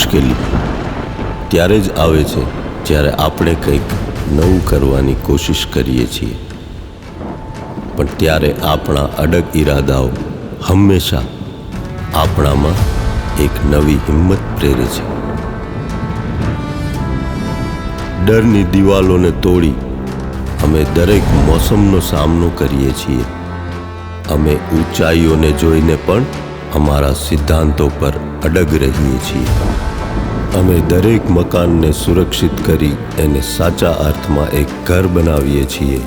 મુશ્કેલી ત્યારે જ આવે છે જ્યારે આપણે કંઈક નવું કરવાની કોશિશ કરીએ છીએ, પણ ત્યારે આપણા અડગ ઈરાદાઓ હંમેશા આપણામાં એક નવી હિંમત પ્રેરે છે. ડરની દિવાલોને તોડી અમે દરેક મોસમનો સામનો કરીએ છીએ. અમે ઊંચાઈઓને જોઈને પણ અમારા સિદ્ધાંતો પર અડગ રહીએ છીએ. અમે દરેક મકાનને સુરક્ષિત કરી એને સાચા અર્થમાં એક ઘર બનાવીએ છીએ.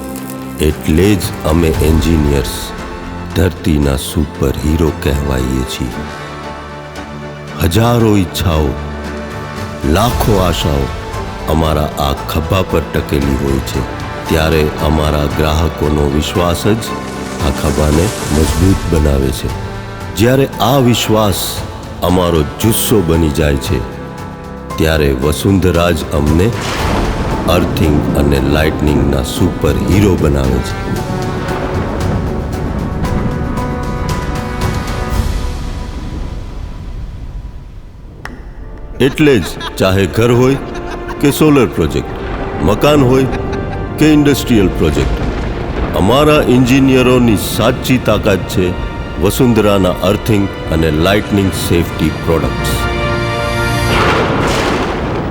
એટલે જ અમે એન્જિનિયર્સ ધરતીના સુપર હીરો કહેવાઈએ છીએ. હજારો ઈચ્છાઓ, લાખો આશાઓ અમારા આ ખભા પર ટકેલી હોય છે. ત્યારે અમારા ગ્રાહકોનો વિશ્વાસ જ આ ખભાને મજબૂત બનાવે છે. જ્યારે આ વિશ્વાસ અમારો જુસ્સો બની જાય છે, ત્યારે વસુંધરા જ અમને અર્થિંગ અને લાઇટનિંગના સુપર હીરો બનાવે છે. એટલે જ ચાહે ઘર હોય કે સોલર પ્રોજેક્ટ, મકાન હોય કે ઇન્ડસ્ટ્રીયલ પ્રોજેક્ટ, અમારા એન્જિનિયરોની સાચી તાકાત છે વસુંધરાના અર્થિંગ અને લાઇટનિંગ સેફટી પ્રોડક્ટ્સ,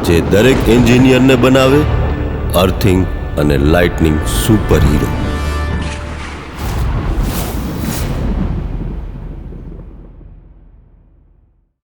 જે દરેક એન્જિનિયરને બનાવે અર્થિંગ અને લાઇટનિંગ સુપર હીરો.